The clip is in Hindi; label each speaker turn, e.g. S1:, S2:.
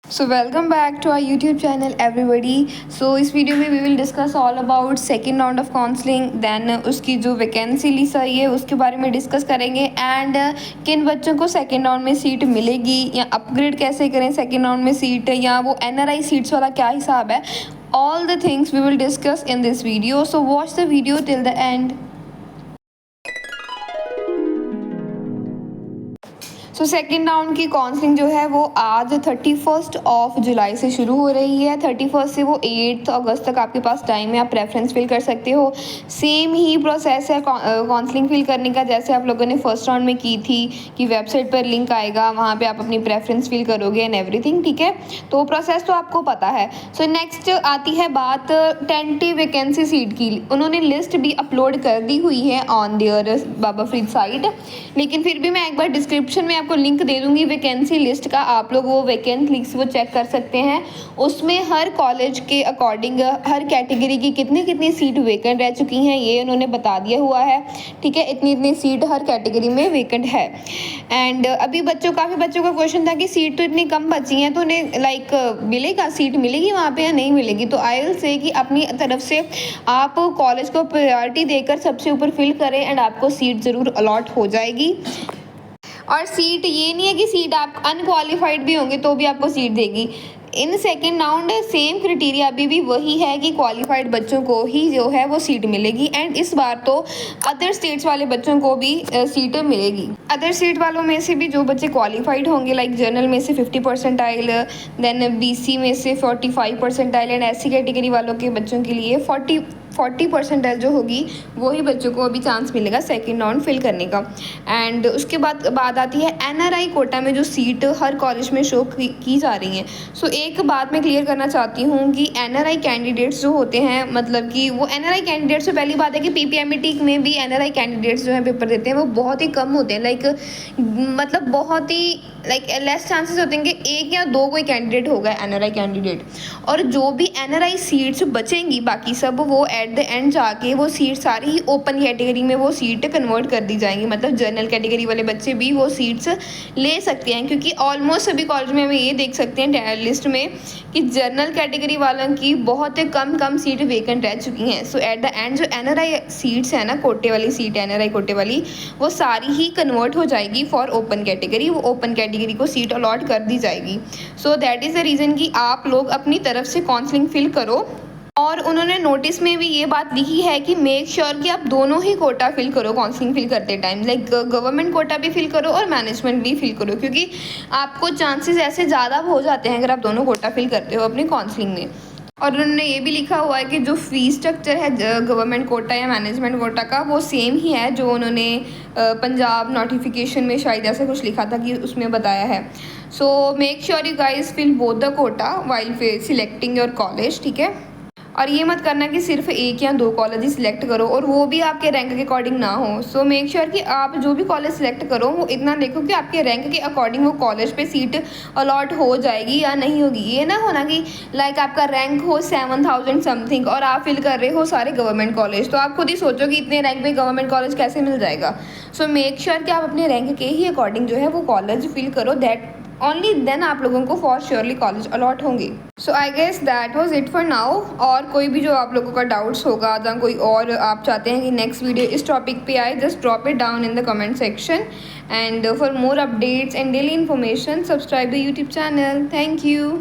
S1: So welcome back to our YouTube channel everybody. So इस वीडियो में we will discuss all about second round of counseling, then उसकी जो वैकेंसी लिस्ट आई है उसके बारे में डिस्कस करेंगे एंड किन बच्चों को सेकेंड राउंड में सीट मिलेगी या अपग्रेड कैसे करें सेकेंड राउंड में सीट या वो NRI सीट्स वाला क्या हिसाब है. All the things we will discuss in this video. So watch the video till the end. So second round की काउंसलिंग जो है वो आज 31 जुलाई से शुरू हो रही है. 31 से वो 8 अगस्त तक आपके पास टाइम है, आप प्रेफरेंस फिल कर सकते हो. सेम ही प्रोसेस है काउंसलिंग फिल करने का जैसे आप लोगों ने फर्स्ट राउंड में की थी कि वेबसाइट पर लिंक आएगा, वहाँ पे आप अपनी प्रेफरेंस फिल करोगे एंड एवरीथिंग. ठीक है, तो प्रोसेस तो आपको पता है. सो नेक्स्ट आती है बात टेंटेटिव वैकेंसी सीट की. उन्होंने लिस्ट भी अपलोड कर दी हुई है on their Baba Farid site, लेकिन फिर भी मैं एक बार डिस्क्रिप्शन में आपको लिंक दे दूंगी वैकेंसी लिस्ट का. आप लोग वो वैकेंट लिस्ट वो चेक कर सकते हैं. उसमें हर कॉलेज के अकॉर्डिंग हर कैटेगरी की कितनी कितनी सीट वेकेंट रह चुकी हैं ये उन्होंने बता दिया हुआ है. ठीक है, इतनी इतनी सीट हर कैटेगरी में वेकेंट है. एंड अभी काफ़ी बच्चों का क्वेश्चन था कि सीट तो इतनी कम बची हैं तो उन्हें मिलेगा, सीट मिलेगी वहाँ पे या नहीं मिलेगी. तो आई विल से कि अपनी तरफ से आप कॉलेज को प्रायोरिटी देकर सबसे ऊपर फिल करें एंड आपको सीट ज़रूर अलॉट हो जाएगी. और सीट ये नहीं है कि सीट आप अनक्वालिफाइड भी होंगे तो भी आपको सीट देगी. In second round same criteria अभी भी वही है कि क्वालिफाइड बच्चों को ही जो है वो सीट मिलेगी. एंड इस बार तो अदर स्टेट्स वाले बच्चों को भी सीट मिलेगी. अदर स्टेट वालों में से भी जो बच्चे क्वालिफाइड होंगे लाइक जनरल में से 50 परसेंटाइल, देन BC में से 45 परसेंटाइल एंड SC कैटेगरी वालों के बच्चों के लिए 40 परसेंटाइल जो होगी वही बच्चों को अभी चांस मिलेगा सेकेंड राउंड फिल करने का. एंड उसके बाद आती है NRI कोटा में जो सीट हर कॉलेज में शो की जा रही हैं. सो एक बात मैं क्लियर करना चाहती हूँ कि NRI कैंडिडेट्स जो होते हैं मतलब कि वो NRI कैंडिडेट्स से पहली बात है कि PPMT में भी NRI कैंडिडेट्स जो है पेपर देते हैं वो बहुत ही कम होते हैं. मतलब बहुत ही लेस चांसेस होते हैं कि एक या दो कोई कैंडिडेट होगा NRI कैंडिडेट. और जो भी NRI सीट्स बचेंगी बाकी सब वो एट द एंड जाके वो सीट सारी ही ओपन कैटेगरी में वो सीट कन्वर्ट कर दी जाएंगी. मतलब जनरल कैटेगरी वाले बच्चे भी वो सीट्स ले सकते हैं क्योंकि ऑलमोस्ट सभी कॉलेज में हमें ये देख सकते हैं लिस्ट में कि जनरल कैटेगरी वालों की बहुत कम सीट वेकेंट रह चुकी हैं. सो एट द एंड जो NRI सीट्स है ना, कोटे वाली सीट NRI कोटे वाली, वो सारी ही कन्वर्ट हो जाएगी फॉर ओपन कैटेगरी. वो ओपन कैटेगरी को सीट अलॉट कर दी जाएगी. So that is the reason कि आप लोग अपनी तरफ से काउंसलिंग फिल करो. और उन्होंने नोटिस में भी ये बात लिखी है कि मेक श्योर कि आप दोनों ही कोटा फिल करो काउंसलिंग फिल करते टाइम. गवर्नमेंट कोटा भी फिल करो और मैनेजमेंट भी फिल करो क्योंकि आपको चांसेस ऐसे ज़्यादा हो जाते हैं अगर आप दोनों कोटा फिल करते हो अपनी काउंसलिंग में. और उन्होंने ये भी लिखा हुआ है कि जो फीस स्ट्रक्चर है गवर्नमेंट कोटा या मैनेजमेंट कोटा का वो सेम ही है जो उन्होंने पंजाब नोटिफिकेशन में शायद ऐसा कुछ लिखा था कि उसमें बताया है. So make sure you guys fill both the quota while selecting your college. ठीक है, और ये मत करना कि सिर्फ एक या दो कॉलेज ही सिलेक्ट करो और वो भी आपके रैंक के अकॉर्डिंग ना हो. सो मेक श्योर कि आप जो भी कॉलेज सिलेक्ट करो वो इतना देखो कि आपके रैंक के अकॉर्डिंग वो कॉलेज पे सीट अलॉट हो जाएगी या नहीं होगी. ये ना होना कि आपका रैंक हो 7000 समथिंग और आप फिल कर रहे हो सारे गवर्नमेंट कॉलेज, तो आप खुद ही सोचो कि इतने रैंक पे गवर्नमेंट कॉलेज कैसे मिल जाएगा. सो मेक श्योर कि आप अपने रैंक के ही अकॉर्डिंग जो है वो कॉलेज फिल करो. दैट ओनली देन आप लोगों को फॉर श्योरली कॉलेज अलॉट होंगे. So I guess that was it for now. और कोई भी जो आप लोगों का डाउट्स होगा या कोई और आप चाहते हैं कि नेक्स्ट वीडियो इस टॉपिक पे आए, just drop it down in the comment section. And for more updates and daily information subscribe the YouTube channel. Thank you.